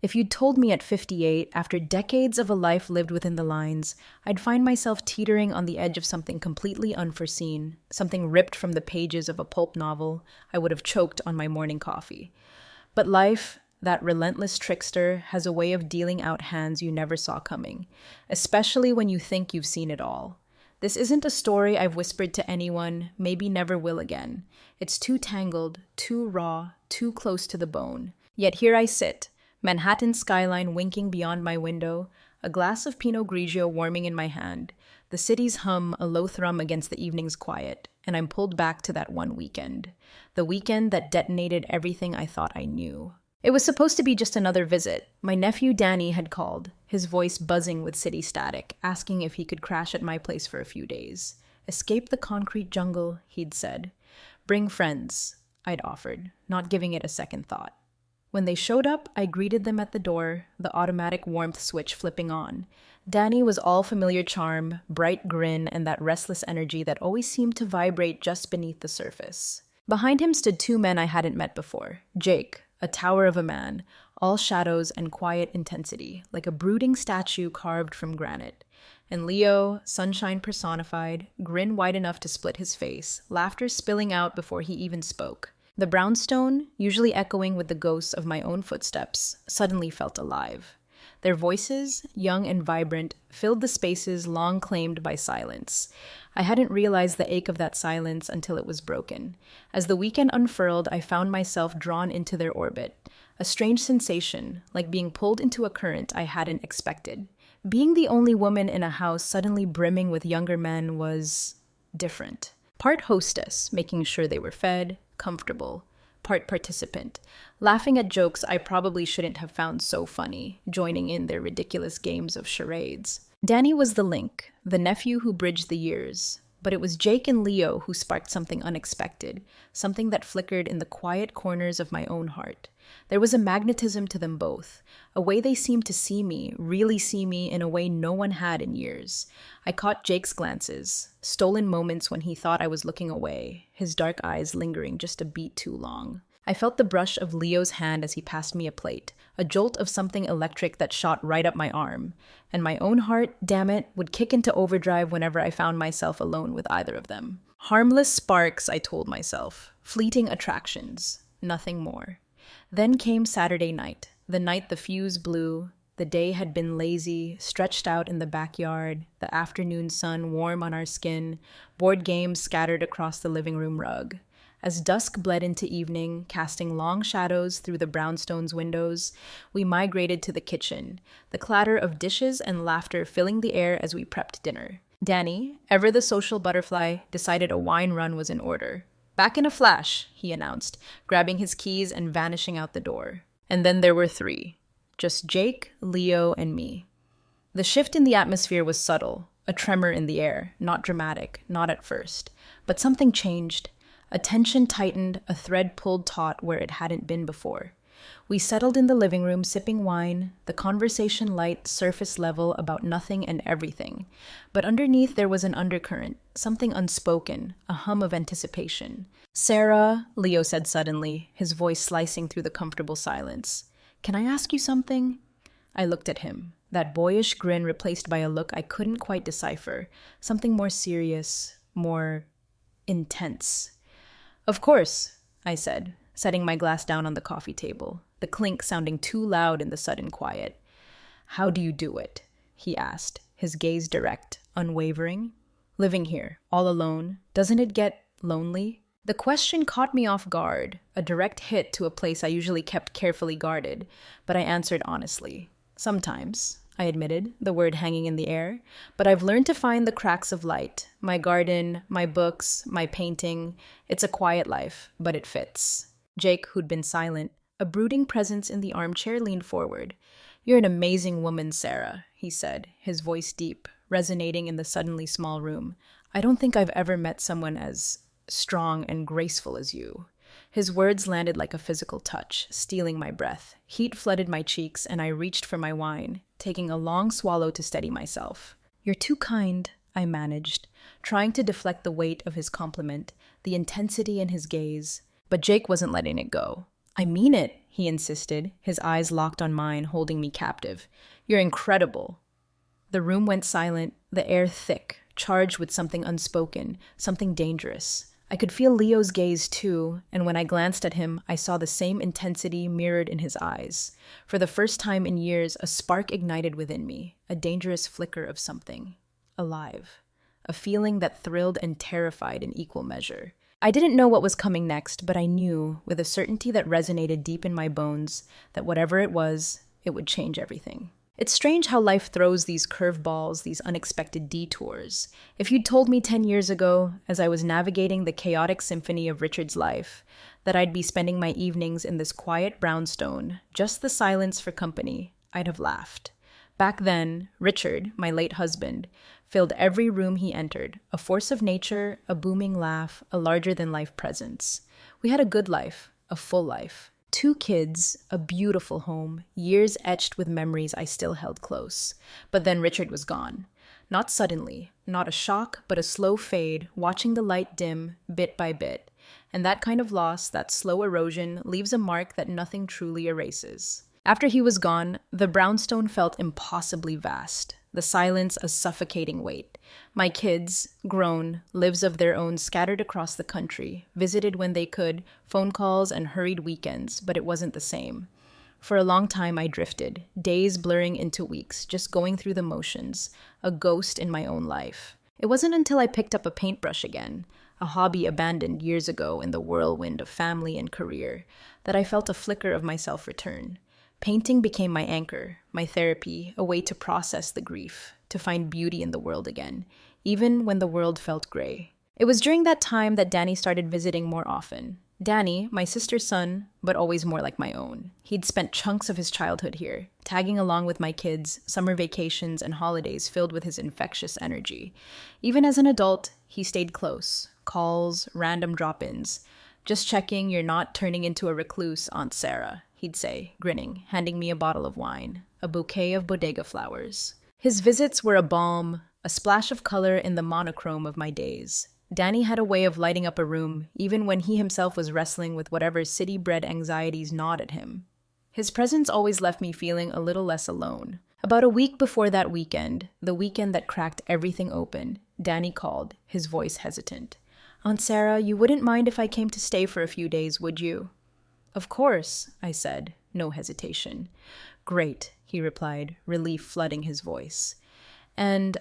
If you'd told me at 58, after decades of a life lived within the lines, I'd find myself teetering on the edge of something completely unforeseen, something ripped from the pages of a pulp novel, I would have choked on my morning coffee. But life, that relentless trickster, has a way of dealing out hands you never saw coming, especially when you think you've seen it all. This isn't a story I've whispered to anyone, maybe never will again. It's too tangled, too raw, too close to the bone. Yet here I sit, Manhattan skyline winking beyond my window, a glass of Pinot Grigio warming in my hand, the city's hum a low thrum against the evening's quiet, and I'm pulled back to that one weekend. The weekend that detonated everything I thought I knew. It was supposed to be just another visit. My nephew Danny had called, his voice buzzing with city static, asking if he could crash at my place for a few days. Escape the concrete jungle, he'd said. Bring friends, I'd offered, not giving it a second thought. When they showed up, I greeted them at the door, the automatic warmth switch flipping on. Danny was all familiar charm, bright grin, and that restless energy that always seemed to vibrate just beneath the surface. Behind him stood two men I hadn't met before. Jake, a tower of a man, all shadows and quiet intensity, like a brooding statue carved from granite. And Leo, sunshine personified, grin wide enough to split his face, laughter spilling out before he even spoke. The brownstone, usually echoing with the ghosts of my own footsteps, suddenly felt alive. Their voices, young and vibrant, filled the spaces long claimed by silence. I hadn't realized the ache of that silence until it was broken. As the weekend unfurled, I found myself drawn into their orbit. A strange sensation, like being pulled into a current I hadn't expected. Being the only woman in a house suddenly brimming with younger men was different. Part hostess, making sure they were fed, comfortable, part participant, laughing at jokes I probably shouldn't have found so funny, joining in their ridiculous games of charades. Danny was the link, the nephew who bridged the years, but it was Jake and Leo who sparked something unexpected, something that flickered in the quiet corners of my own heart. There was a magnetism to them both, a way they seemed to see me, really see me in a way no one had in years. I caught Jake's glances, stolen moments when he thought I was looking away, his dark eyes lingering just a beat too long. I felt the brush of Leo's hand as he passed me a plate, a jolt of something electric that shot right up my arm, and my own heart, damn it, would kick into overdrive whenever I found myself alone with either of them. Harmless sparks, I told myself, fleeting attractions, nothing more. Then came Saturday night, the night the fuse blew. The day had been lazy, stretched out in the backyard, the afternoon sun warm on our skin, board games scattered across the living room rug. As dusk bled into evening, casting long shadows through the brownstone's windows, we migrated to the kitchen, the clatter of dishes and laughter filling the air as we prepped dinner. Danny, ever the social butterfly, decided a wine run was in order. Back in a flash, he announced, grabbing his keys and vanishing out the door. And then there were three. Just Jake, Leo, and me. The shift in the atmosphere was subtle, a tremor in the air, not dramatic, not at first. But something changed. A tension tightened, a thread pulled taut where it hadn't been before. We settled in the living room sipping wine, the conversation light, surface level about nothing and everything. But underneath there was an undercurrent, something unspoken, a hum of anticipation. "Sarah," Leo said suddenly, his voice slicing through the comfortable silence. "Can I ask you something?" I looked at him, that boyish grin replaced by a look I couldn't quite decipher, something more serious, more intense. "Of course," I said, setting my glass down on the coffee table, the clink sounding too loud in the sudden quiet. "How do you do it?" he asked, his gaze direct, unwavering. "Living here, all alone, doesn't it get lonely?" The question caught me off guard, a direct hit to a place I usually kept carefully guarded, but I answered honestly. "Sometimes," I admitted, the word hanging in the air, "but I've learned to find the cracks of light. My garden, my books, my painting. It's a quiet life, but it fits." Jake, who'd been silent, a brooding presence in the armchair, leaned forward. "You're an amazing woman, Sarah," he said, his voice deep, resonating in the suddenly small room. "I don't think I've ever met someone as strong and graceful as you." His words landed like a physical touch, stealing my breath. Heat flooded my cheeks, and I reached for my wine, taking a long swallow to steady myself. "You're too kind," I managed, trying to deflect the weight of his compliment, the intensity in his gaze. But Jake wasn't letting it go. I mean it, he insisted, his eyes locked on mine, holding me captive. You're incredible. The room went silent, the air thick, charged with something unspoken, something dangerous. I could feel Leo's gaze too, and when I glanced at him, I saw the same intensity mirrored in his eyes. For the first time in years, a spark ignited within me, a dangerous flicker of something alive, a feeling that thrilled and terrified in equal measure. I didn't know what was coming next, but I knew, with a certainty that resonated deep in my bones, that whatever it was, it would change everything. It's strange how life throws these curveballs, these unexpected detours. If you'd told me 10 years ago, as I was navigating the chaotic symphony of Richard's life, that I'd be spending my evenings in this quiet brownstone, just the silence for company, I'd have laughed. Back then, Richard, my late husband, filled every room he entered, a force of nature, a booming laugh, a larger-than-life presence. We had a good life, a full life. 2 kids, a beautiful home, years etched with memories I still held close. But then Richard was gone. Not suddenly, not a shock, but a slow fade, watching the light dim, bit by bit. And that kind of loss, that slow erosion, leaves a mark that nothing truly erases. After he was gone, the brownstone felt impossibly vast, the silence a suffocating weight. My kids, grown, lives of their own scattered across the country, visited when they could, phone calls and hurried weekends, but it wasn't the same. For a long time I drifted, days blurring into weeks, just going through the motions, a ghost in my own life. It wasn't until I picked up a paintbrush again, a hobby abandoned years ago in the whirlwind of family and career, that I felt a flicker of myself return. Painting became my anchor, my therapy, a way to process the grief, to find beauty in the world again, even when the world felt gray. It was during that time that Danny started visiting more often. Danny, my sister's son, but always more like my own. He'd spent chunks of his childhood here, tagging along with my kids, summer vacations and holidays filled with his infectious energy. Even as an adult, he stayed close. Calls, random drop-ins. "Just checking you're not turning into a recluse, Aunt Sarah," he'd say, grinning, handing me a bottle of wine, a bouquet of bodega flowers. His visits were a balm, a splash of color in the monochrome of my days. Danny had a way of lighting up a room, even when he himself was wrestling with whatever city-bred anxieties gnawed at him. His presence always left me feeling a little less alone. About a week before that weekend, the weekend that cracked everything open, Danny called, his voice hesitant. "Aunt Sarah, you wouldn't mind if I came to stay for a few days, would you?" "Of course," I said, no hesitation. "Great," he replied, relief flooding his voice. "And,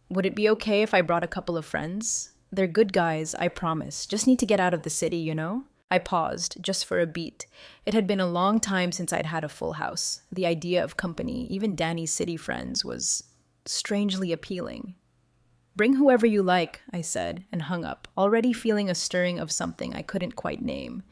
would it be okay if I brought a couple of friends? They're good guys, I promise. Just need to get out of the city, you know?" I paused, just for a beat. It had been a long time since I'd had a full house. The idea of company, even Danny's city friends, was strangely appealing. "Bring whoever you like," I said, and hung up, already feeling a stirring of something I couldn't quite name.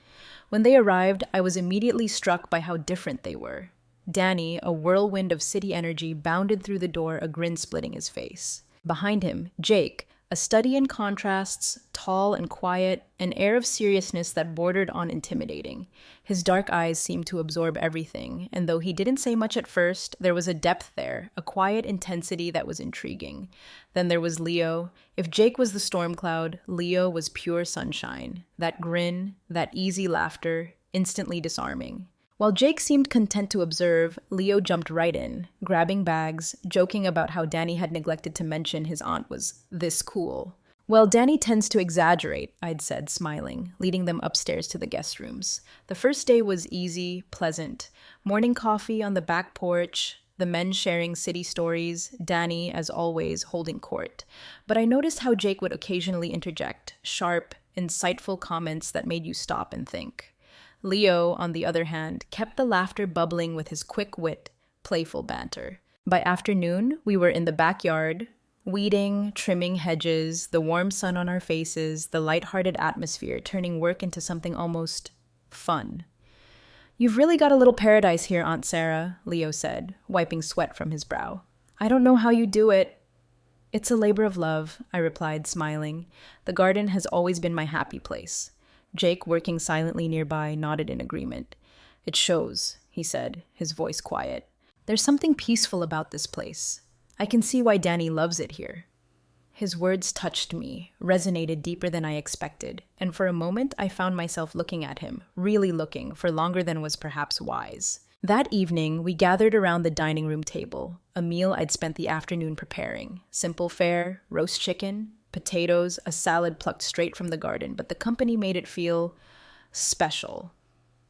When they arrived, I was immediately struck by how different they were. Danny, a whirlwind of city energy, bounded through the door, a grin splitting his face. Behind him, Jake, a study in contrasts, tall and quiet, an air of seriousness that bordered on intimidating. His dark eyes seemed to absorb everything, and though he didn't say much at first, there was a depth there, a quiet intensity that was intriguing. Then there was Leo. If Jake was the storm cloud, Leo was pure sunshine. That grin, that easy laughter, instantly disarming. While Jake seemed content to observe, Leo jumped right in, grabbing bags, joking about how Danny had neglected to mention his aunt was this cool. "Well, Danny tends to exaggerate," I'd said, smiling, leading them upstairs to the guest rooms. The first day was easy, pleasant. Morning coffee on the back porch, the men sharing city stories, Danny, as always, holding court. But I noticed how Jake would occasionally interject, sharp, insightful comments that made you stop and think. Leo, on the other hand, kept the laughter bubbling with his quick wit, playful banter. By afternoon, we were in the backyard, weeding, trimming hedges, the warm sun on our faces, the light-hearted atmosphere turning work into something almost fun. "You've really got a little paradise here, Aunt Sarah," Leo said, wiping sweat from his brow. "I don't know how you do it." "It's a labor of love," I replied, smiling. "The garden has always been my happy place." Jake, working silently nearby, nodded in agreement. "It shows," he said, his voice quiet. "There's something peaceful about this place. I can see why Danny loves it here." His words touched me, resonated deeper than I expected, and for a moment I found myself looking at him, really looking, for longer than was perhaps wise. That evening, we gathered around the dining room table, a meal I'd spent the afternoon preparing. Simple fare, roast chicken, potatoes, a salad plucked straight from the garden, but the company made it feel special.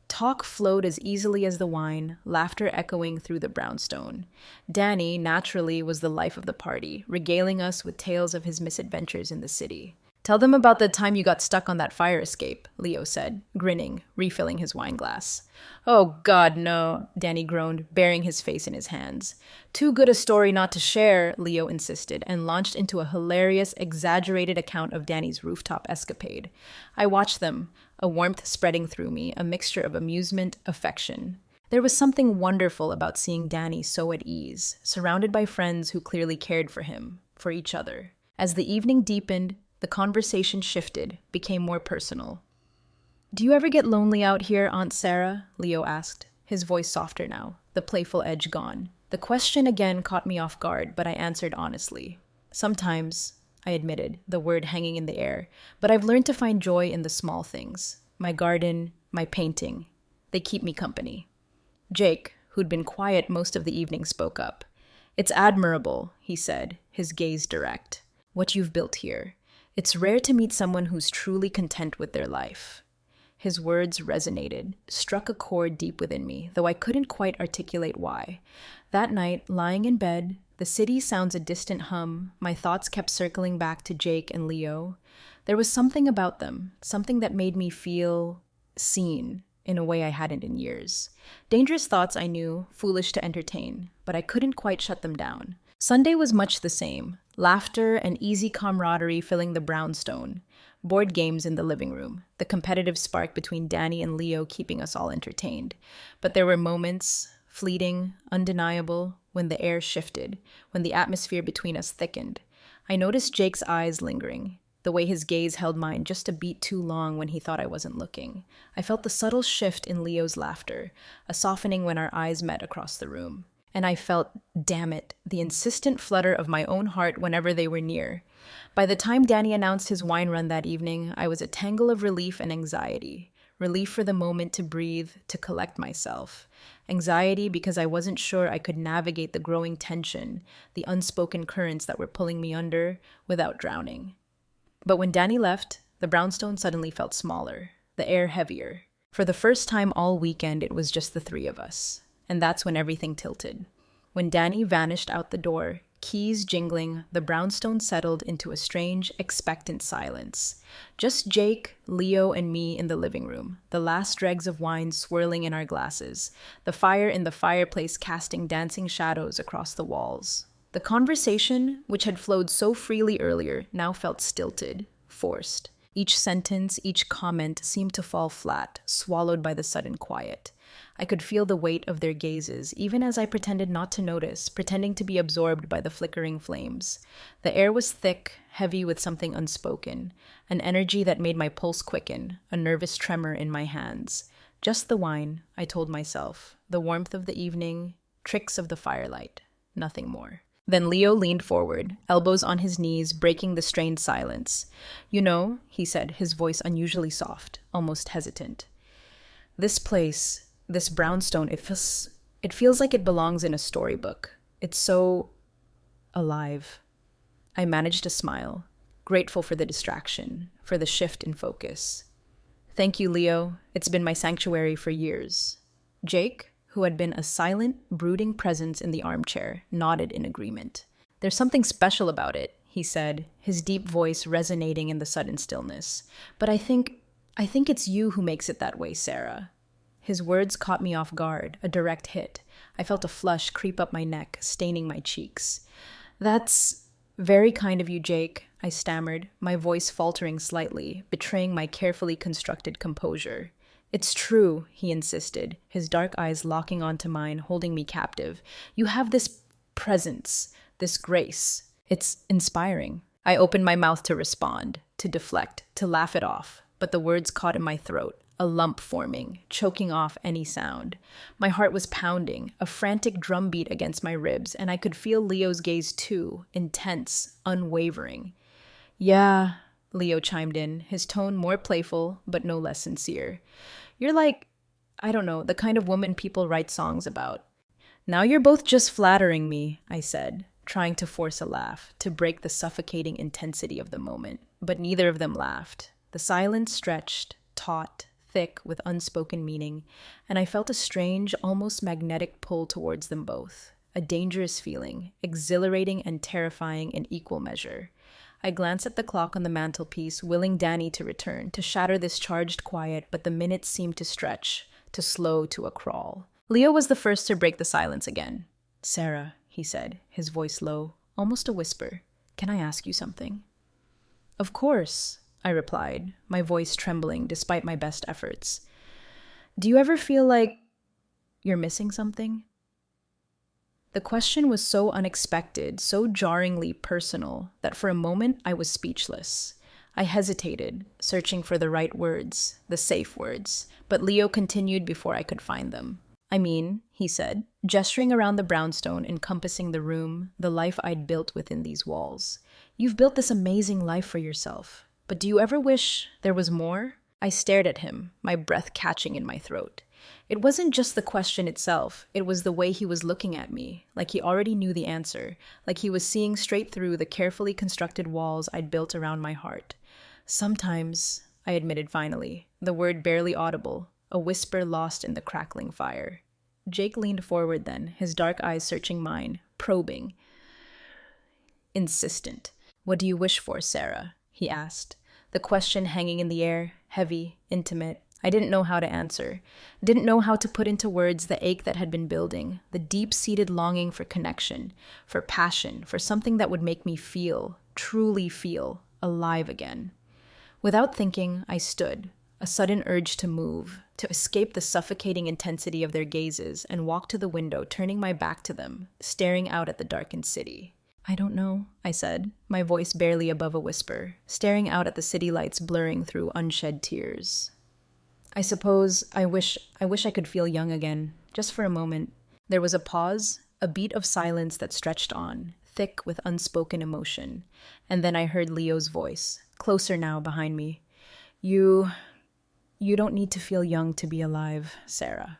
Talk flowed as easily as the wine, laughter echoing through the brownstone. Danny, naturally, was the life of the party, regaling us with tales of his misadventures in the city. "Tell them about the time you got stuck on that fire escape," Leo said, grinning, refilling his wine glass. "Oh, God, no," Danny groaned, burying his face in his hands. "Too good a story not to share," Leo insisted, and launched into a hilarious, exaggerated account of Danny's rooftop escapade. I watched them, a warmth spreading through me, a mixture of amusement, affection. There was something wonderful about seeing Danny so at ease, surrounded by friends who clearly cared for him, for each other. As the evening deepened, the conversation shifted, became more personal. "Do you ever get lonely out here, Aunt Sarah?" Leo asked, his voice softer now, the playful edge gone. The question again caught me off guard, but I answered honestly. "Sometimes," I admitted, the word hanging in the air, "but I've learned to find joy in the small things. My garden, my painting. They keep me company." Jake, who'd been quiet most of the evening, spoke up. "It's admirable," he said, his gaze direct, "what you've built here. It's rare to meet someone who's truly content with their life." His words resonated, struck a chord deep within me, though I couldn't quite articulate why. That night, lying in bed, the city sounds a distant hum, my thoughts kept circling back to Jake and Leo. There was something about them, something that made me feel seen in a way I hadn't in years. Dangerous thoughts, I knew, foolish to entertain, but I couldn't quite shut them down. Sunday was much the same, laughter and easy camaraderie filling the brownstone. Board games in the living room, the competitive spark between Danny and Leo keeping us all entertained. But there were moments, fleeting, undeniable, when the air shifted, when the atmosphere between us thickened. I noticed Jake's eyes lingering, the way his gaze held mine just a beat too long when he thought I wasn't looking. I felt the subtle shift in Leo's laughter, a softening when our eyes met across the room. And I felt, damn it, the insistent flutter of my own heart whenever they were near. By the time Danny announced his wine run that evening, I was a tangle of relief and anxiety. Relief for the moment to breathe, to collect myself. Anxiety because I wasn't sure I could navigate the growing tension, the unspoken currents that were pulling me under, without drowning. But when Danny left, the brownstone suddenly felt smaller, the air heavier. For the first time all weekend, it was just the three of us. And that's when everything tilted. When Danny vanished out the door, keys jingling, the brownstone settled into a strange, expectant silence. Just Jake, Leo, and me in the living room, the last dregs of wine swirling in our glasses, the fire in the fireplace casting dancing shadows across the walls. The conversation, which had flowed so freely earlier, now felt stilted, forced. Each sentence, each comment seemed to fall flat, swallowed by the sudden quiet. I could feel the weight of their gazes, even as I pretended not to notice, pretending to be absorbed by the flickering flames. The air was thick, heavy with something unspoken, an energy that made my pulse quicken, a nervous tremor in my hands. Just the wine, I told myself, the warmth of the evening, tricks of the firelight, nothing more. Then Leo leaned forward, elbows on his knees, breaking the strained silence. "You know," he said, his voice unusually soft, almost hesitant. "This place, this brownstone, it feels like it belongs in a storybook. It's so alive." I managed to smile, grateful for the distraction, for the shift in focus. "Thank you, Leo. It's been my sanctuary for years." Jake, who had been a silent, brooding presence in the armchair, nodded in agreement. "There's something special about it," he said, his deep voice resonating in the sudden stillness. "But I think it's you who makes it that way, Sarah." His words caught me off guard, a direct hit. I felt a flush creep up my neck, staining my cheeks. "That's very kind of you, Jake," I stammered, my voice faltering slightly, betraying my carefully constructed composure. "It's true," he insisted, his dark eyes locking onto mine, holding me captive. "You have this presence, this grace. It's inspiring." I opened my mouth to respond, to deflect, to laugh it off, but the words caught in my throat. a lump forming, choking off any sound. My heart was pounding, a frantic drumbeat against my ribs, and I could feel Leo's gaze too, intense, unwavering. Yeah, Leo chimed in, his tone more playful, but no less sincere. You're like, I don't know, the kind of woman people write songs about. Now you're both just flattering me, I said, trying to force a laugh, to break the suffocating intensity of the moment. But neither of them laughed. The silence stretched, taut, thick with unspoken meaning, and I felt a strange, almost magnetic pull towards them both. A dangerous feeling, exhilarating and terrifying in equal measure. I glanced at the clock on the mantelpiece, willing Danny to return, to shatter this charged quiet, but the minutes seemed to stretch, to slow to a crawl. Leo was the first to break the silence again. Sarah, he said, his voice low, almost a whisper, can I ask you something? Of course, I replied, my voice trembling despite my best efforts. Do you ever feel like you're missing something? The question was so unexpected, so jarringly personal, that for a moment I was speechless. I hesitated, searching for the right words, the safe words, but Leo continued before I could find them. I mean, he said, gesturing around the brownstone encompassing the room, the life I'd built within these walls. You've built this amazing life for yourself, but do you ever wish there was more? I stared at him, my breath catching in my throat. It wasn't just the question itself, it was the way he was looking at me, like he already knew the answer, like he was seeing straight through the carefully constructed walls I'd built around my heart. Sometimes, I admitted finally, the word barely audible, a whisper lost in the crackling fire. Jake leaned forward then, his dark eyes searching mine, probing. Insistent. What do you wish for, Sarah? He asked, the question hanging in the air, heavy, intimate. I didn't know how to answer, didn't know how to put into words the ache that had been building, the deep-seated longing for connection, for passion, for something that would make me feel, truly feel, alive again. Without thinking, I stood, a sudden urge to move, to escape the suffocating intensity of their gazes and walk to the window, turning my back to them, staring out at the darkened city. I don't know, I said, my voice barely above a whisper, staring out at the city lights blurring through unshed tears. I suppose I wish I could feel young again, just for a moment. There was a pause, a beat of silence that stretched on, thick with unspoken emotion, and then I heard Leo's voice, closer now behind me. You don't need to feel young to be alive, Sarah.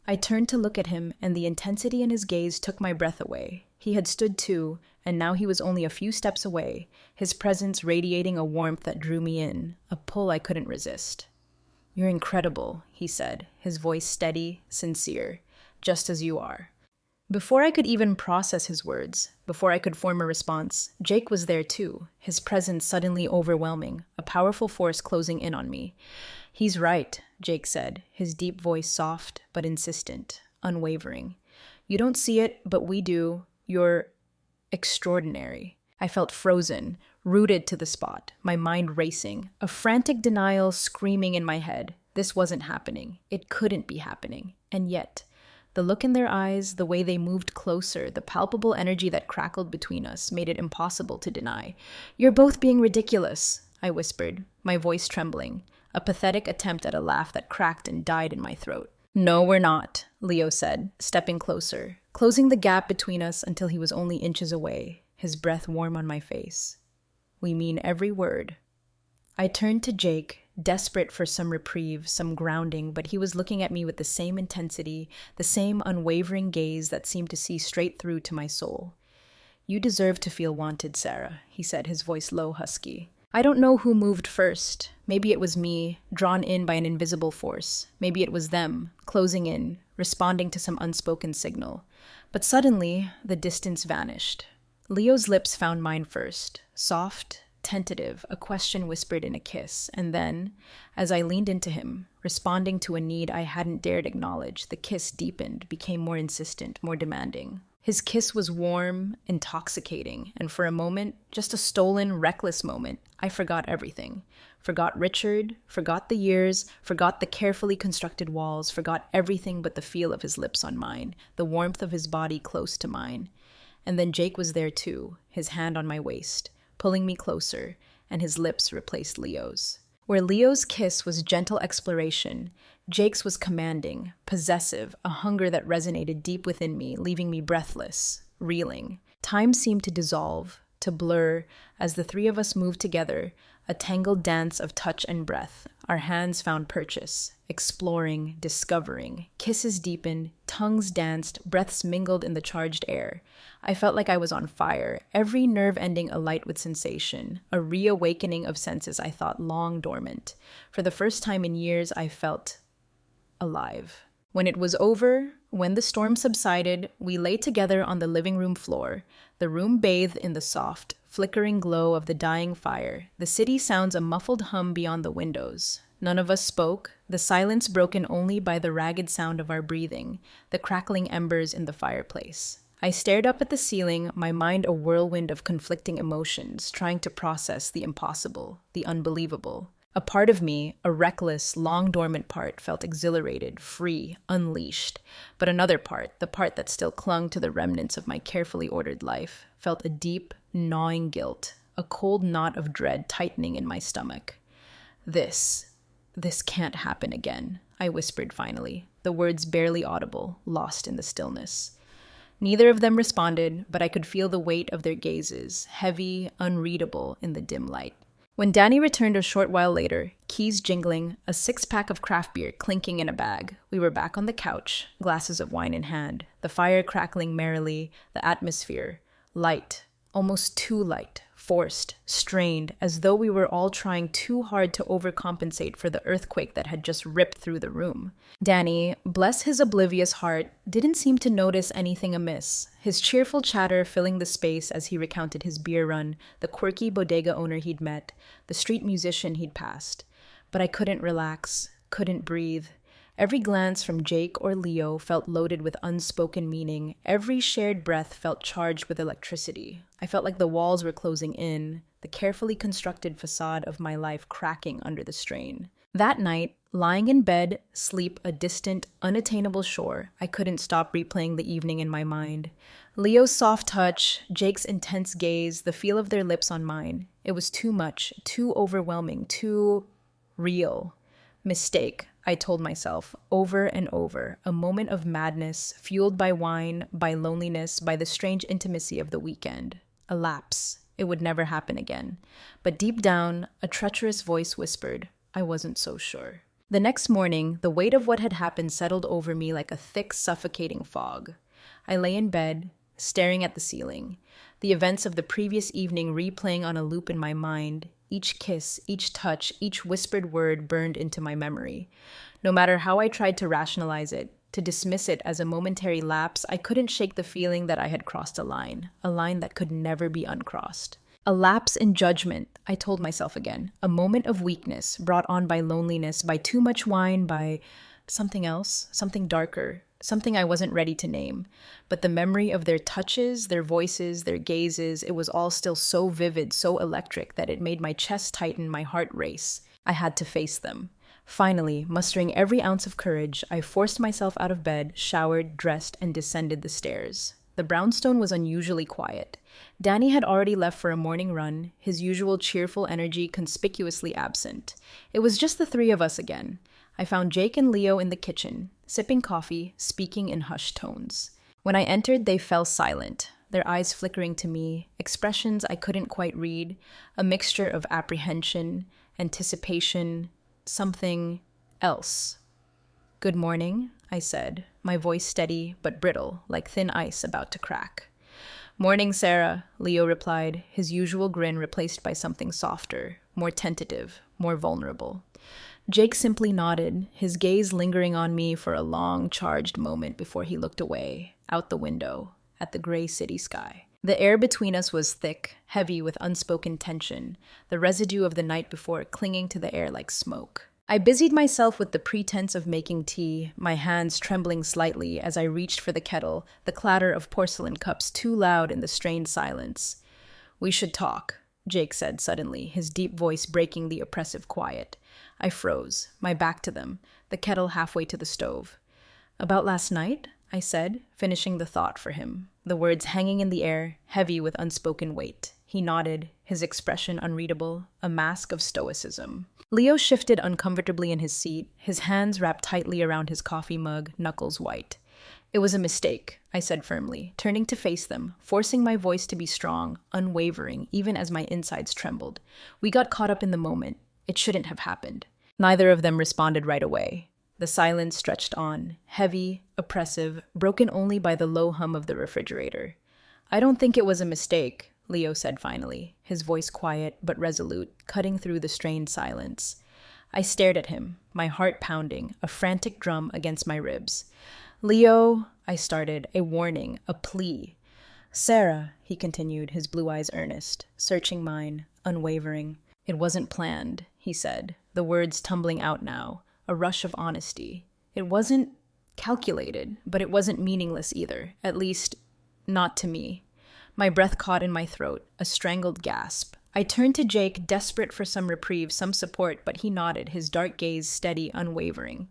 I turned to look at him, and the intensity in his gaze took my breath away. He had stood too, and now he was only a few steps away, his presence radiating a warmth that drew me in, a pull I couldn't resist. You're incredible, he said, his voice steady, sincere, just as you are. Before I could even process his words, before I could form a response, Jake was there too, his presence suddenly overwhelming, a powerful force closing in on me. He's right, Jake said, his deep voice soft but insistent, unwavering. You don't see it, but we do. You're extraordinary. I felt frozen, rooted to the spot, my mind racing, a frantic denial screaming in my head. This wasn't happening. It couldn't be happening. And yet, the look in their eyes, the way they moved closer, the palpable energy that crackled between us made it impossible to deny. You're both being ridiculous, I whispered, my voice trembling, a pathetic attempt at a laugh that cracked and died in my throat. No, we're not, Leo said, stepping closer, closing the gap between us until he was only inches away, his breath warm on my face. We mean every word. I turned to Jake, desperate for some reprieve, some grounding, but he was looking at me with the same intensity, the same unwavering gaze that seemed to see straight through to my soul. You deserve to feel wanted, Sarah, he said, his voice low, husky. I don't know who moved first. Maybe it was me, drawn in by an invisible force. Maybe it was them, closing in, responding to some unspoken signal. But suddenly, the distance vanished. Leo's lips found mine first, soft, tentative, a question whispered in a kiss, and then, as I leaned into him, responding to a need I hadn't dared acknowledge, the kiss deepened, became more insistent, more demanding. His kiss was warm, intoxicating, and for a moment, just a stolen, reckless moment, I forgot everything. Forgot Richard, forgot the years, forgot the carefully constructed walls, forgot everything but the feel of his lips on mine, the warmth of his body close to mine. And then Jake was there too, his hand on my waist, pulling me closer, and his lips replaced Leo's. Where Leo's kiss was gentle exploration, Jake's was commanding, possessive, a hunger that resonated deep within me, leaving me breathless, reeling. Time seemed to dissolve, to blur, as the three of us moved together, a tangled dance of touch and breath. Our hands found purchase, exploring, discovering. Kisses deepened, tongues danced, breaths mingled in the charged air. I felt like I was on fire, every nerve ending alight with sensation, a reawakening of senses I thought long dormant. For the first time in years, I felt alive. When it was over, when the storm subsided, we lay together on the living room floor, the room bathed in the soft, flickering glow of the dying fire, the city sounds a muffled hum beyond the windows. None of us spoke, the silence broken only by the ragged sound of our breathing, the crackling embers in the fireplace. I stared up at the ceiling, my mind a whirlwind of conflicting emotions, trying to process the impossible, the unbelievable. A part of me, a reckless, long-dormant part, felt exhilarated, free, unleashed. But another part, the part that still clung to the remnants of my carefully ordered life, felt a deep, gnawing guilt, a cold knot of dread tightening in my stomach. This can't happen again, I whispered finally, the words barely audible, lost in the stillness. Neither of them responded, but I could feel the weight of their gazes, heavy, unreadable in the dim light. When Danny returned a short while later, keys jingling, a 6-pack of craft beer clinking in a bag, we were back on the couch, glasses of wine in hand, the fire crackling merrily, the atmosphere light, almost too light, forced, strained, as though we were all trying too hard to overcompensate for the earthquake that had just ripped through the room. Danny, bless his oblivious heart, didn't seem to notice anything amiss, his cheerful chatter filling the space as he recounted his beer run, the quirky bodega owner he'd met, the street musician he'd passed. But I couldn't relax, couldn't breathe. Every glance from Jake or Leo felt loaded with unspoken meaning. Every shared breath felt charged with electricity. I felt like the walls were closing in, the carefully constructed facade of my life cracking under the strain. That night, lying in bed, sleep a distant, unattainable shore, I couldn't stop replaying the evening in my mind. Leo's soft touch, Jake's intense gaze, the feel of their lips on mine. It was too much, too overwhelming, too real. Mistake, I told myself, over and over, a moment of madness, fueled by wine, by loneliness, by the strange intimacy of the weekend. A lapse. It would never happen again. But deep down, a treacherous voice whispered, I wasn't so sure. The next morning, the weight of what had happened settled over me like a thick, suffocating fog. I lay in bed, staring at the ceiling, the events of the previous evening replaying on a loop in my mind. Each kiss, each touch, each whispered word burned into my memory. No matter how I tried to rationalize it, to dismiss it as a momentary lapse, I couldn't shake the feeling that I had crossed a line that could never be uncrossed. A lapse in judgment, I told myself again, a moment of weakness brought on by loneliness, by too much wine, by something else, something darker, something I wasn't ready to name. But the memory of their touches, their voices, their gazes, it was all still so vivid, so electric, that it made my chest tighten, my heart race. I had to face them. Finally, mustering every ounce of courage, I forced myself out of bed, showered, dressed, and descended the stairs. The brownstone was unusually quiet. Danny had already left for a morning run, his usual cheerful energy conspicuously absent. It was just the three of us again. I found Jake and Leo in the kitchen, sipping coffee, speaking in hushed tones. When I entered, they fell silent, their eyes flickering to me, expressions I couldn't quite read, a mixture of apprehension, anticipation, something else. Good morning, I said, my voice steady but brittle, like thin ice about to crack. Morning, Sarah, Leo replied, his usual grin replaced by something softer, more tentative, more vulnerable. Jake simply nodded, his gaze lingering on me for a long, charged moment before he looked away, out the window, at the gray city sky. The air between us was thick, heavy with unspoken tension, the residue of the night before clinging to the air like smoke. I busied myself with the pretense of making tea, my hands trembling slightly as I reached for the kettle, the clatter of porcelain cups too loud in the strained silence. We should talk, Jake said suddenly, his deep voice breaking the oppressive quiet. I froze, my back to them, the kettle halfway to the stove. About last night? I said, finishing the thought for him, the words hanging in the air, heavy with unspoken weight. He nodded, his expression unreadable, a mask of stoicism. Leo shifted uncomfortably in his seat, his hands wrapped tightly around his coffee mug, knuckles white. "It was a mistake," I said firmly, turning to face them, forcing my voice to be strong, unwavering, even as my insides trembled. "We got caught up in the moment. It shouldn't have happened." Neither of them responded right away. The silence stretched on, heavy, oppressive, broken only by the low hum of the refrigerator. "I don't think it was a mistake," Leo said finally, his voice quiet but resolute, cutting through the strained silence. I stared at him, my heart pounding, a frantic drum against my ribs. "Leo," I started, a warning, a plea. "Sarah," he continued, his blue eyes earnest, searching mine, unwavering. "It wasn't planned," he said, the words tumbling out now, a rush of honesty. "It wasn't calculated, but it wasn't meaningless either, at least, not to me." My breath caught in my throat, a strangled gasp. I turned to Jake, desperate for some reprieve, some support, but he nodded, his dark gaze steady, unwavering.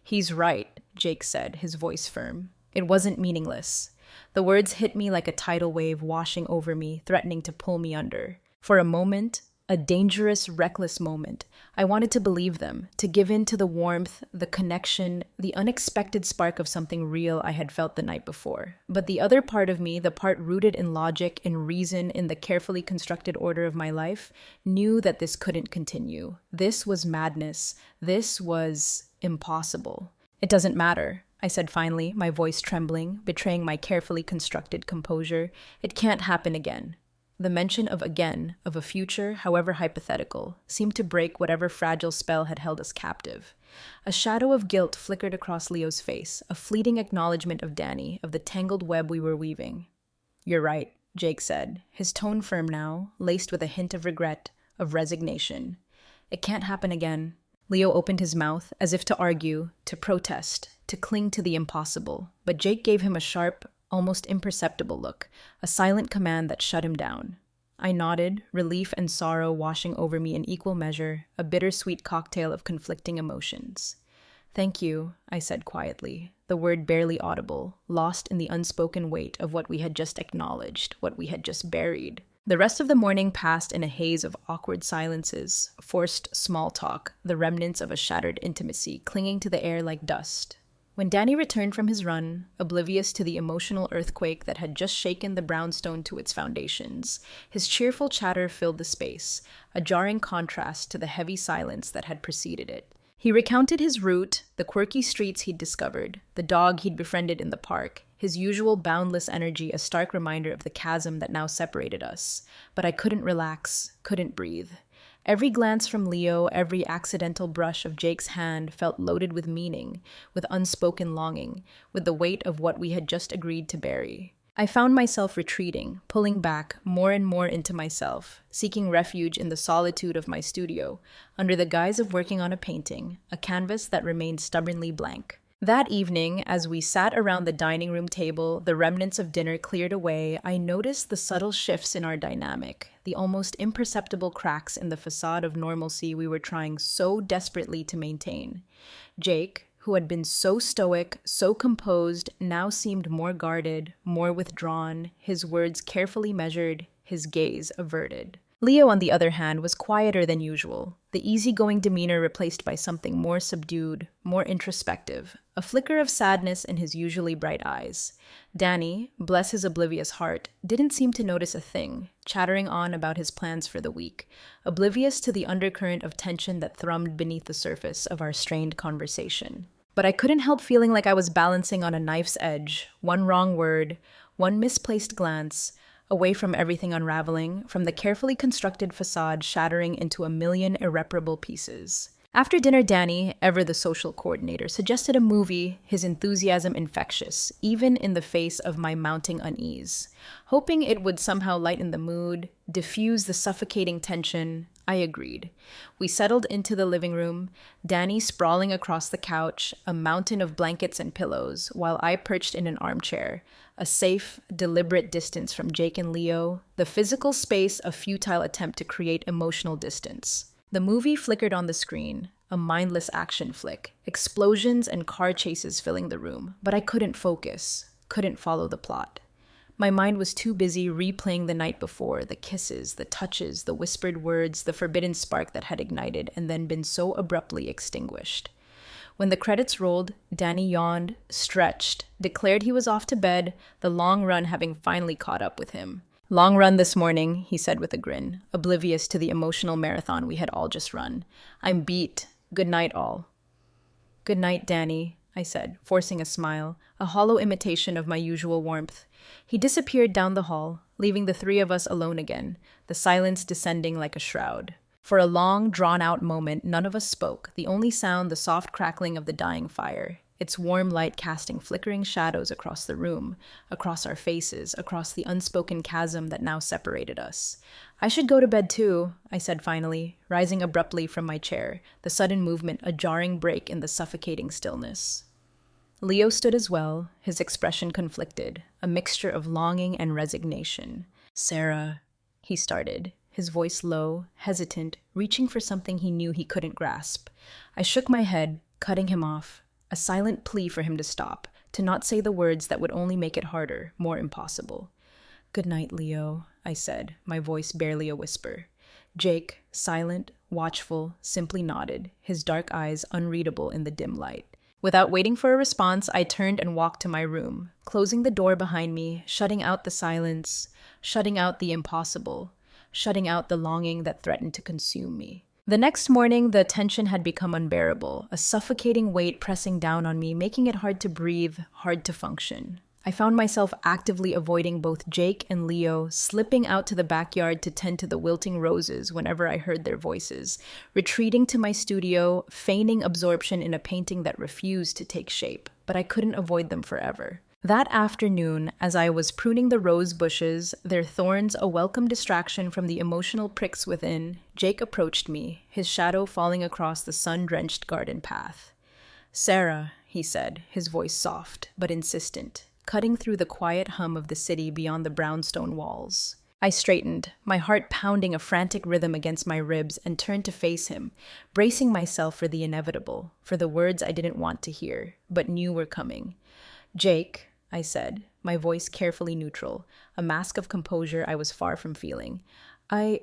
"He's right," Jake said, his voice firm. "It wasn't meaningless." The words hit me like a tidal wave washing over me, threatening to pull me under. For a moment, a dangerous, reckless moment, I wanted to believe them, to give in to the warmth, the connection, the unexpected spark of something real I had felt the night before. But the other part of me, the part rooted in logic, in reason, in the carefully constructed order of my life, knew that this couldn't continue. This was madness. This was impossible. "It doesn't matter," I said finally, my voice trembling, betraying my carefully constructed composure. "It can't happen again." The mention of again, of a future, however hypothetical, seemed to break whatever fragile spell had held us captive. A shadow of guilt flickered across Leo's face, a fleeting acknowledgement of Danny, of the tangled web we were weaving. "You're right," Jake said, his tone firm now, laced with a hint of regret, of resignation. "It can't happen again." Leo opened his mouth, as if to argue, to protest, to cling to the impossible, but Jake gave him a sharp, almost imperceptible look, a silent command that shut him down. I nodded, relief and sorrow washing over me in equal measure, a bittersweet cocktail of conflicting emotions. "Thank you," I said quietly, the word barely audible, lost in the unspoken weight of what we had just acknowledged, what we had just buried. The rest of the morning passed in a haze of awkward silences, forced small talk, the remnants of a shattered intimacy clinging to the air like dust. When Danny returned from his run, oblivious to the emotional earthquake that had just shaken the brownstone to its foundations, his cheerful chatter filled the space, a jarring contrast to the heavy silence that had preceded it. He recounted his route, the quirky streets he'd discovered, the dog he'd befriended in the park, his usual boundless energy a stark reminder of the chasm that now separated us. But I couldn't relax, couldn't breathe. Every glance from Leo, every accidental brush of Jake's hand felt loaded with meaning, with unspoken longing, with the weight of what we had just agreed to bury. I found myself retreating, pulling back more and more into myself, seeking refuge in the solitude of my studio, under the guise of working on a painting, a canvas that remained stubbornly blank. That evening, as we sat around the dining room table, the remnants of dinner cleared away, I noticed the subtle shifts in our dynamic, the almost imperceptible cracks in the facade of normalcy we were trying so desperately to maintain. Jake, who had been so stoic, so composed, now seemed more guarded, more withdrawn, his words carefully measured, his gaze averted. Leo, on the other hand, was quieter than usual, the easygoing demeanor replaced by something more subdued, more introspective, a flicker of sadness in his usually bright eyes. Danny, bless his oblivious heart, didn't seem to notice a thing, chattering on about his plans for the week, oblivious to the undercurrent of tension that thrummed beneath the surface of our strained conversation. But I couldn't help feeling like I was balancing on a knife's edge, one wrong word, one misplaced glance, away from everything unraveling, from the carefully constructed facade shattering into a million irreparable pieces. After dinner, Danny, ever the social coordinator, suggested a movie, his enthusiasm infectious, even in the face of my mounting unease. Hoping it would somehow lighten the mood, diffuse the suffocating tension, I agreed. We settled into the living room, Danny sprawling across the couch, a mountain of blankets and pillows, while I perched in an armchair, a safe, deliberate distance from Jake and Leo, the physical space a futile attempt to create emotional distance. The movie flickered on the screen, a mindless action flick, explosions and car chases filling the room, but I couldn't focus, couldn't follow the plot. My mind was too busy replaying the night before, the kisses, the touches, the whispered words, the forbidden spark that had ignited and then been so abruptly extinguished. When the credits rolled, Danny yawned, stretched, declared he was off to bed, the long run having finally caught up with him. "Long run this morning," he said with a grin, oblivious to the emotional marathon we had all just run. "I'm beat. Good night, all." "Good night, Danny," I said, forcing a smile, a hollow imitation of my usual warmth. He disappeared down the hall, leaving the three of us alone again, the silence descending like a shroud. For a long, drawn-out moment, none of us spoke, the only sound the soft crackling of the dying fire, its warm light casting flickering shadows across the room, across our faces, across the unspoken chasm that now separated us. "I should go to bed too," I said finally, rising abruptly from my chair, the sudden movement a jarring break in the suffocating stillness. Leo stood as well, his expression conflicted, a mixture of longing and resignation. "Sarah," he started, his voice low, hesitant, reaching for something he knew he couldn't grasp. I shook my head, cutting him off, a silent plea for him to stop, to not say the words that would only make it harder, more impossible. "Good night, Leo," I said, my voice barely a whisper. Jake, silent, watchful, simply nodded, his dark eyes unreadable in the dim light. Without waiting for a response, I turned and walked to my room, closing the door behind me, shutting out the silence, shutting out the impossible, shutting out the longing that threatened to consume me. The next morning, the tension had become unbearable, a suffocating weight pressing down on me, making it hard to breathe, hard to function. I found myself actively avoiding both Jake and Leo, slipping out to the backyard to tend to the wilting roses whenever I heard their voices, retreating to my studio, feigning absorption in a painting that refused to take shape, but I couldn't avoid them forever. That afternoon, as I was pruning the rose bushes, their thorns a welcome distraction from the emotional pricks within, Jake approached me, his shadow falling across the sun-drenched garden path. "Sarah," he said, his voice soft but insistent, cutting through the quiet hum of the city beyond the brownstone walls. I straightened, my heart pounding a frantic rhythm against my ribs, and turned to face him, bracing myself for the inevitable, for the words I didn't want to hear, but knew were coming. "Jake," I said, my voice carefully neutral, a mask of composure I was far from feeling. I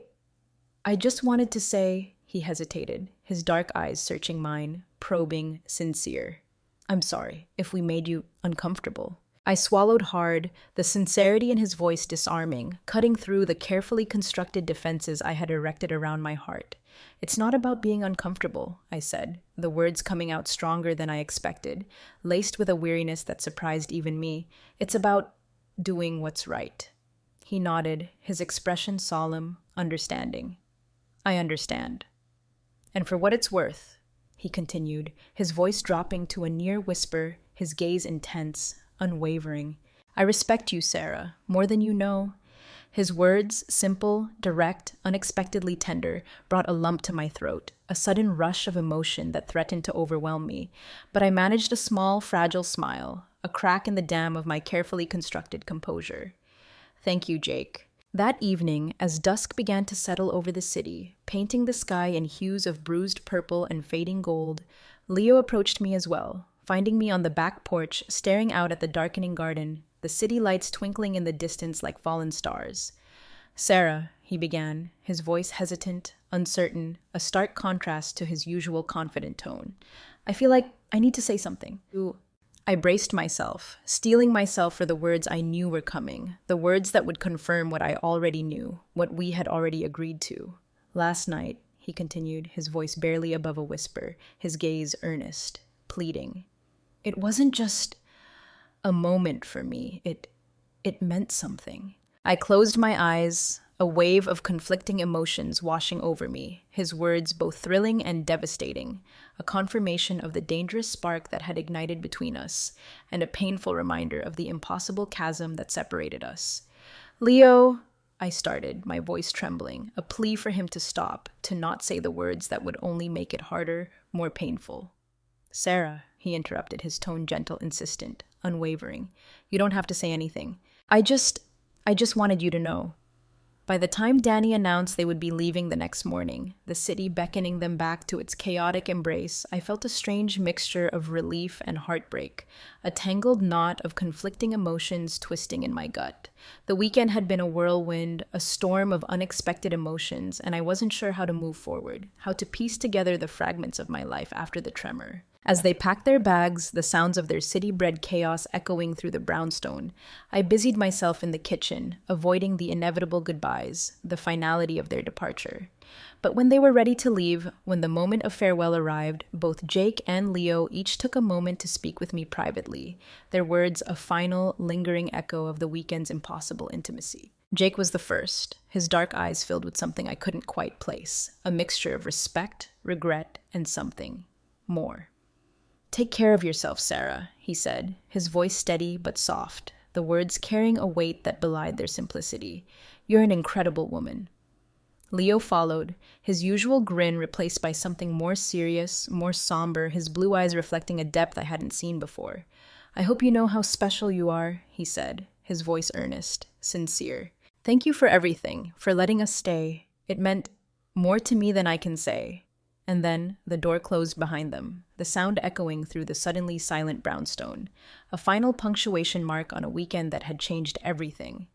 just wanted to say," he hesitated, his dark eyes searching mine, probing, sincere. "I'm sorry if we made you uncomfortable." I swallowed hard, the sincerity in his voice disarming, cutting through the carefully constructed defenses I had erected around my heart. "It's not about being uncomfortable," I said, the words coming out stronger than I expected, laced with a weariness that surprised even me. "It's about doing what's right." He nodded, his expression solemn, understanding. "I understand. And for what it's worth," he continued, his voice dropping to a near whisper, his gaze intense, unwavering, "I respect you, Sarah, more than you know." His words, simple, direct, unexpectedly tender, brought a lump to my throat, a sudden rush of emotion that threatened to overwhelm me, but I managed a small, fragile smile, a crack in the dam of my carefully constructed composure. "Thank you, Jake." That evening, as dusk began to settle over the city, painting the sky in hues of bruised purple and fading gold, Leo approached me as well, finding me on the back porch, staring out at the darkening garden, the city lights twinkling in the distance like fallen stars. "Sarah," he began, his voice hesitant, uncertain, a stark contrast to his usual confident tone. "I feel like I need to say something." I braced myself, steeling myself for the words I knew were coming, the words that would confirm what I already knew, what we had already agreed to. "Last night," he continued, his voice barely above a whisper, his gaze earnest, pleading. "It wasn't just a moment for me. It meant something." I closed my eyes, a wave of conflicting emotions washing over me, his words both thrilling and devastating, a confirmation of the dangerous spark that had ignited between us, and a painful reminder of the impossible chasm that separated us. "Leo," I started, my voice trembling, a plea for him to stop, to not say the words that would only make it harder, more painful. "Sarah," he interrupted, his tone gentle, insistent, unwavering. "You don't have to say anything. I just wanted you to know." By the time Danny announced they would be leaving the next morning, the city beckoning them back to its chaotic embrace, I felt a strange mixture of relief and heartbreak, a tangled knot of conflicting emotions twisting in my gut. The weekend had been a whirlwind, a storm of unexpected emotions, and I wasn't sure how to move forward, how to piece together the fragments of my life after the tremor. As they packed their bags, the sounds of their city-bred chaos echoing through the brownstone, I busied myself in the kitchen, avoiding the inevitable goodbyes, the finality of their departure. But when they were ready to leave, when the moment of farewell arrived, both Jake and Leo each took a moment to speak with me privately, their words a final, lingering echo of the weekend's impossible intimacy. Jake was the first, his dark eyes filled with something I couldn't quite place, a mixture of respect, regret, and something more. "Take care of yourself, Sarah," he said, his voice steady but soft, the words carrying a weight that belied their simplicity. "You're an incredible woman." Leo followed, his usual grin replaced by something more serious, more somber, his blue eyes reflecting a depth I hadn't seen before. "I hope you know how special you are," he said, his voice earnest, sincere. "Thank you for everything, for letting us stay. It meant more to me than I can say." And then the door closed behind them, the sound echoing through the suddenly silent brownstone, a final punctuation mark on a weekend that had changed everything.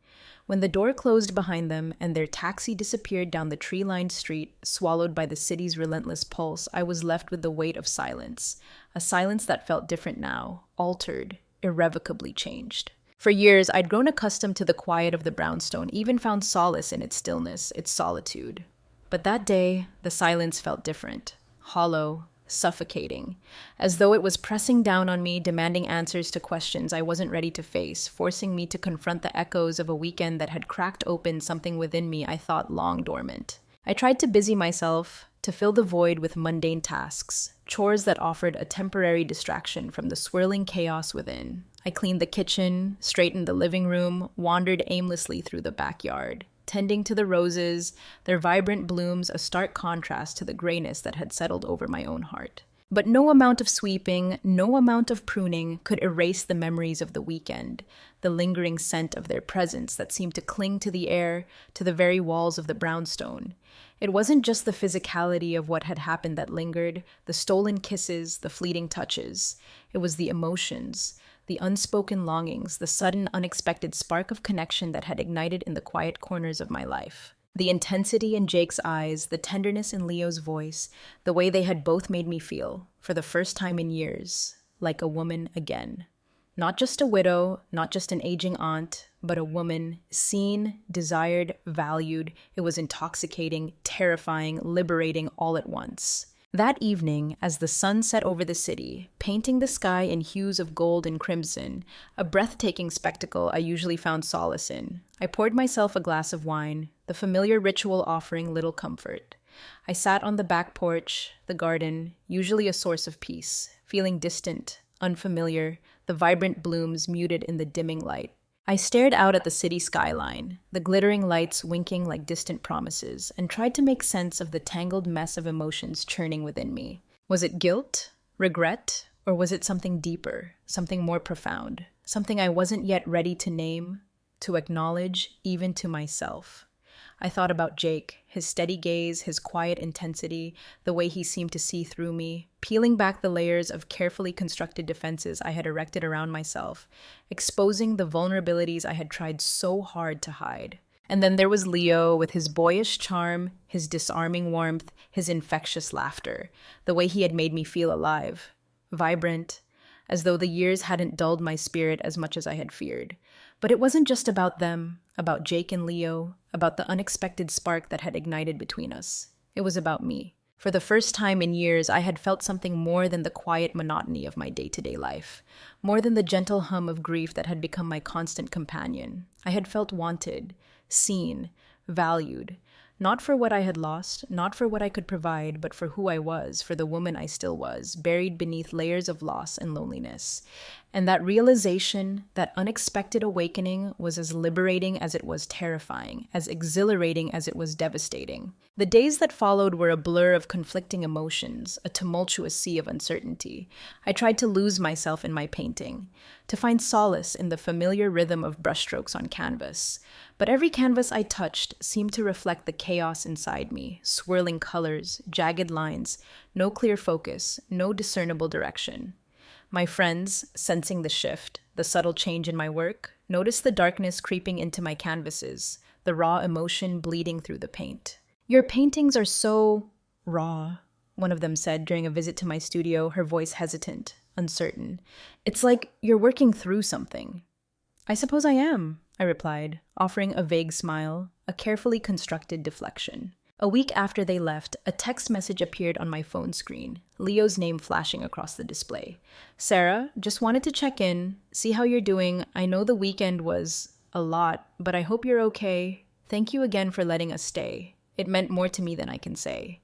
When the door closed behind them and their taxi disappeared down the tree-lined street, swallowed by the city's relentless pulse, I was left with the weight of silence, a silence that felt different now, altered, irrevocably changed. For years, I'd grown accustomed to the quiet of the brownstone, even found solace in its stillness, its solitude. But that day, the silence felt different, hollow, suffocating, as though it was pressing down on me, demanding answers to questions I wasn't ready to face, forcing me to confront the echoes of a weekend that had cracked open something within me I thought long dormant. I tried to busy myself, to fill the void with mundane tasks, chores that offered a temporary distraction from the swirling chaos within. I cleaned the kitchen, straightened the living room, wandered aimlessly through the backyard, tending to the roses, their vibrant blooms a stark contrast to the grayness that had settled over my own heart. But no amount of sweeping, no amount of pruning could erase the memories of the weekend, the lingering scent of their presence that seemed to cling to the air, to the very walls of the brownstone. It wasn't just the physicality of what had happened that lingered, the stolen kisses, the fleeting touches. It was the emotions, the unspoken longings, the sudden, unexpected spark of connection that had ignited in the quiet corners of my life. The intensity in Jake's eyes, the tenderness in Leo's voice, the way they had both made me feel, for the first time in years, like a woman again. Not just a widow, not just an aging aunt, but a woman, seen, desired, valued. It was intoxicating, terrifying, liberating all at once. That evening, as the sun set over the city, painting the sky in hues of gold and crimson, a breathtaking spectacle I usually found solace in, I poured myself a glass of wine, the familiar ritual offering little comfort. I sat on the back porch, the garden, usually a source of peace, feeling distant, unfamiliar, the vibrant blooms muted in the dimming light. I stared out at the city skyline, the glittering lights winking like distant promises, and tried to make sense of the tangled mess of emotions churning within me. Was it guilt, regret, or was it something deeper, something more profound, something I wasn't yet ready to name, to acknowledge, even to myself? I thought about Jake, his steady gaze, his quiet intensity, the way he seemed to see through me, peeling back the layers of carefully constructed defenses I had erected around myself, exposing the vulnerabilities I had tried so hard to hide. And then there was Leo, with his boyish charm, his disarming warmth, his infectious laughter, the way he had made me feel alive, vibrant, as though the years hadn't dulled my spirit as much as I had feared. But it wasn't just about them, about Jake and Leo, about the unexpected spark that had ignited between us. It was about me. For the first time in years, I had felt something more than the quiet monotony of my day-to-day life, more than the gentle hum of grief that had become my constant companion. I had felt wanted, seen, valued, not for what I had lost, not for what I could provide, but for who I was, for the woman I still was, buried beneath layers of loss and loneliness. And that realization, that unexpected awakening, was as liberating as it was terrifying, as exhilarating as it was devastating. The days that followed were a blur of conflicting emotions, a tumultuous sea of uncertainty. I tried to lose myself in my painting, to find solace in the familiar rhythm of brushstrokes on canvas. But every canvas I touched seemed to reflect the chaos inside me, swirling colors, jagged lines, no clear focus, no discernible direction. My friends, sensing the shift, the subtle change in my work, noticed the darkness creeping into my canvases, the raw emotion bleeding through the paint. "Your paintings are so raw," one of them said during a visit to my studio, her voice hesitant, uncertain. "It's like you're working through something." "I suppose I am," I replied, offering a vague smile, a carefully constructed deflection. A week after they left, a text message appeared on my phone screen, Leo's name flashing across the display. "Sarah, just wanted to check in, see how you're doing. I know the weekend was a lot, but I hope you're okay. Thank you again for letting us stay. It meant more to me than I can say."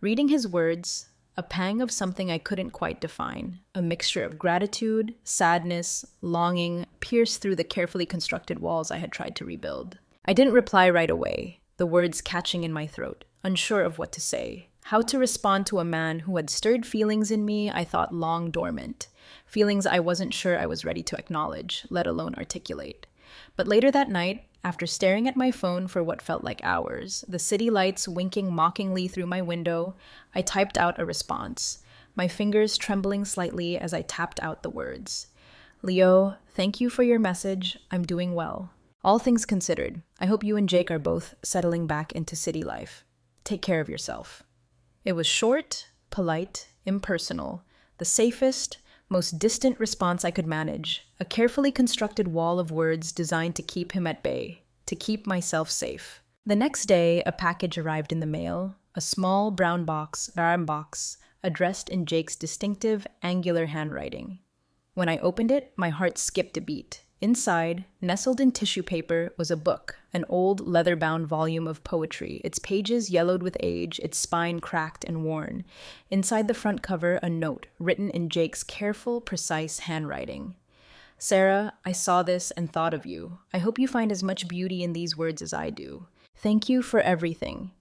Reading his words, a pang of something I couldn't quite define, a mixture of gratitude, sadness, longing, pierced through the carefully constructed walls I had tried to rebuild. I didn't reply right away, the words catching in my throat, unsure of what to say, how to respond to a man who had stirred feelings in me I thought long dormant, feelings I wasn't sure I was ready to acknowledge, let alone articulate. But later that night, after staring at my phone for what felt like hours, the city lights winking mockingly through my window, I typed out a response, my fingers trembling slightly as I tapped out the words. "Leo, thank you for your message. I'm doing well. All things considered, I hope you and Jake are both settling back into city life. Take care of yourself." It was short, polite, impersonal, the safest, most distant response I could manage, a carefully constructed wall of words designed to keep him at bay, to keep myself safe. The next day, a package arrived in the mail, a small brown box, addressed in Jake's distinctive, angular handwriting. When I opened it, my heart skipped a beat. Inside, nestled in tissue paper, was a book, an old leather-bound volume of poetry, its pages yellowed with age, its spine cracked and worn. Inside the front cover, a note, written in Jake's careful, precise handwriting. "Sarah, I saw this and thought of you. I hope you find as much beauty in these words as I do. Thank you for everything."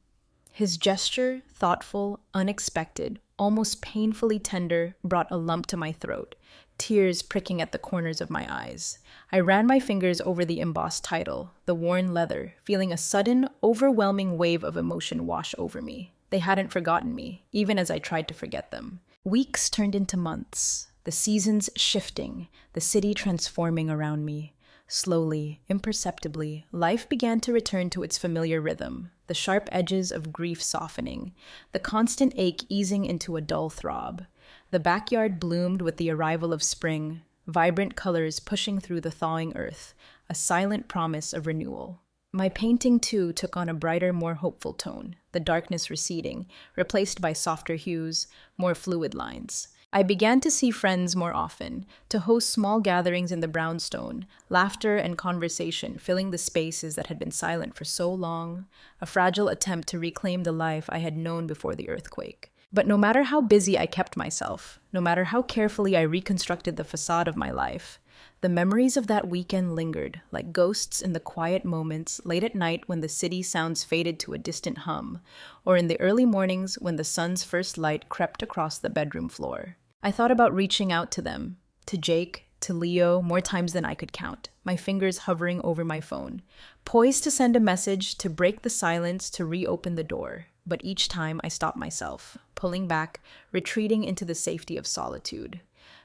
His gesture, thoughtful, unexpected, almost painfully tender, brought a lump to my throat, tears pricking at the corners of my eyes. I ran my fingers over the embossed title, the worn leather, feeling a sudden, overwhelming wave of emotion wash over me. They hadn't forgotten me, even as I tried to forget them. Weeks turned into months, the seasons shifting, the city transforming around me. Slowly, imperceptibly, life began to return to its familiar rhythm, the sharp edges of grief softening, the constant ache easing into a dull throb. The backyard bloomed with the arrival of spring, vibrant colors pushing through the thawing earth, a silent promise of renewal. My painting, too, took on a brighter, more hopeful tone, the darkness receding, replaced by softer hues, more fluid lines. I began to see friends more often, to host small gatherings in the brownstone, laughter and conversation filling the spaces that had been silent for so long, a fragile attempt to reclaim the life I had known before the earthquake. But no matter how busy I kept myself, no matter how carefully I reconstructed the facade of my life, the memories of that weekend lingered, like ghosts in the quiet moments late at night when the city sounds faded to a distant hum, or in the early mornings when the sun's first light crept across the bedroom floor. I thought about reaching out to them, to Jake, to Leo, more times than I could count, my fingers hovering over my phone, poised to send a message, to break the silence, to reopen the door. But each time I stopped myself, pulling back, retreating into the safety of solitude.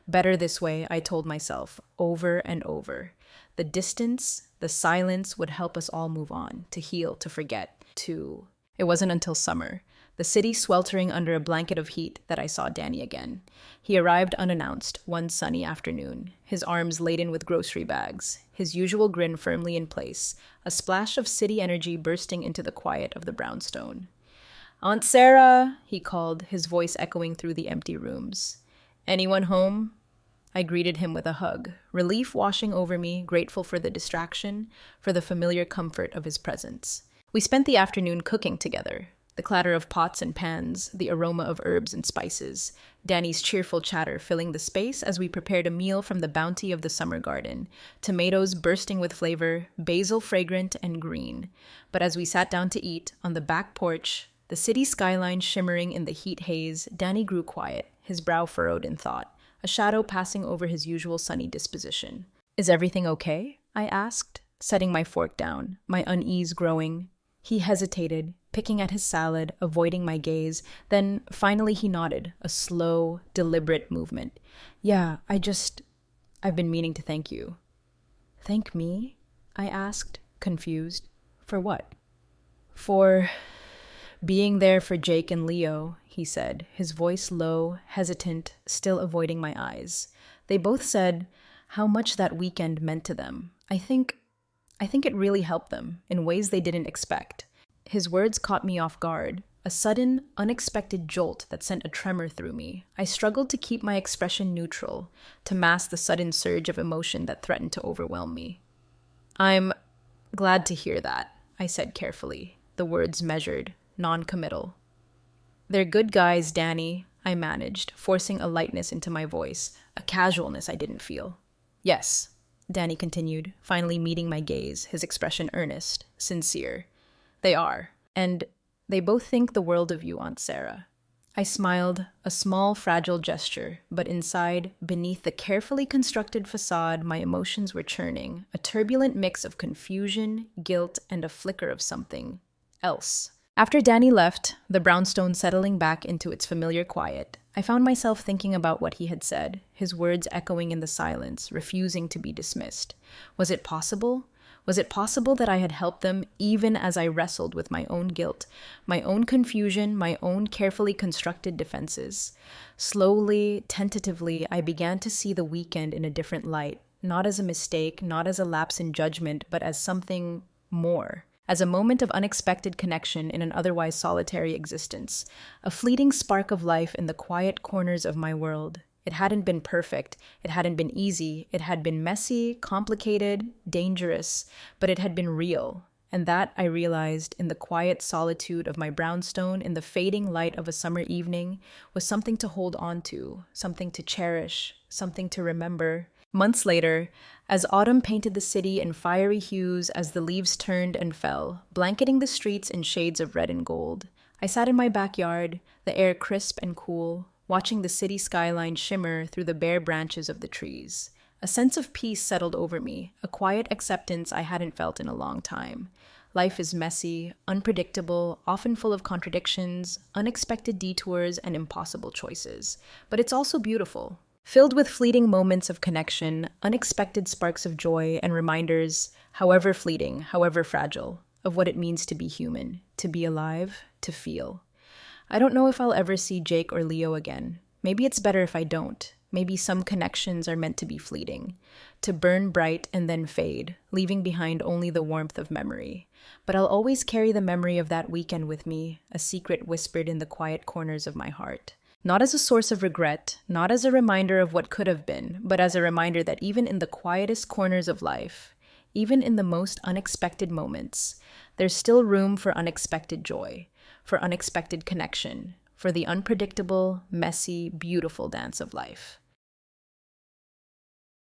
Better this way, I told myself, over and over. The distance, the silence would help us all move on, to heal, to forget, to... It wasn't until summer, the city sweltering under a blanket of heat, that I saw Danny again. He arrived unannounced one sunny afternoon, his arms laden with grocery bags, his usual grin firmly in place, a splash of city energy bursting into the quiet of the brownstone. "Aunt Sarah," he called, his voice echoing through the empty rooms. "Anyone home?" I greeted him with a hug, relief washing over me, grateful for the distraction, for the familiar comfort of his presence. We spent the afternoon cooking together, the clatter of pots and pans, the aroma of herbs and spices, Danny's cheerful chatter filling the space as we prepared a meal from the bounty of the summer garden, tomatoes bursting with flavor, basil fragrant and green. But as we sat down to eat, on the back porch, the city skyline shimmering in the heat haze, Danny grew quiet, his brow furrowed in thought, a shadow passing over his usual sunny disposition. "Is everything okay?" I asked, setting my fork down, my unease growing. He hesitated, picking at his salad, avoiding my gaze. Then finally he nodded, a slow, deliberate movement. "Yeah, I've been meaning to thank you." "Thank me?" I asked, confused. "For what?" "For being there for Jake and Leo," he said, his voice low, hesitant, still avoiding my eyes. They both said how much that weekend meant to them. I think it really helped them in ways they didn't expect. His words caught me off guard, a sudden, unexpected jolt that sent a tremor through me. I struggled to keep my expression neutral, to mask the sudden surge of emotion that threatened to overwhelm me. "I'm glad to hear that," I said carefully, the words measured, non-committal. "They're good guys, Danny," I managed, forcing a lightness into my voice, a casualness I didn't feel. "Yes," Danny continued, finally meeting my gaze, his expression earnest, sincere. "They are. And they both think the world of you, Aunt Sarah." I smiled, a small, fragile gesture, but inside, beneath the carefully constructed facade, my emotions were churning, a turbulent mix of confusion, guilt, and a flicker of something else. After Danny left, the brownstone settling back into its familiar quiet, I found myself thinking about what he had said, his words echoing in the silence, refusing to be dismissed. Was it possible? Was it possible that I had helped them even as I wrestled with my own guilt, my own confusion, my own carefully constructed defenses? Slowly, tentatively, I began to see the weekend in a different light, not as a mistake, not as a lapse in judgment, but as something more. As a moment of unexpected connection in an otherwise solitary existence, a fleeting spark of life in the quiet corners of my world. It hadn't been perfect, it hadn't been easy, it had been messy, complicated, dangerous, but it had been real. And that, I realized, in the quiet solitude of my brownstone, in the fading light of a summer evening, was something to hold on to, something to cherish, something to remember. Months later, as autumn painted the city in fiery hues as the leaves turned and fell, blanketing the streets in shades of red and gold, I sat in my backyard, the air crisp and cool, watching the city skyline shimmer through the bare branches of the trees. A sense of peace settled over me, a quiet acceptance I hadn't felt in a long time. Life is messy, unpredictable, often full of contradictions, unexpected detours, and impossible choices. But it's also beautiful. Filled with fleeting moments of connection, unexpected sparks of joy, and reminders, however fleeting, however fragile, of what it means to be human, to be alive, to feel. I don't know if I'll ever see Jake or Leo again. Maybe it's better if I don't. Maybe some connections are meant to be fleeting, to burn bright and then fade, leaving behind only the warmth of memory. But I'll always carry the memory of that weekend with me, a secret whispered in the quiet corners of my heart. Not as a source of regret, not as a reminder of what could have been, but as a reminder that even in the quietest corners of life, even in the most unexpected moments, there's still room for unexpected joy, for unexpected connection, for the unpredictable, messy, beautiful dance of life.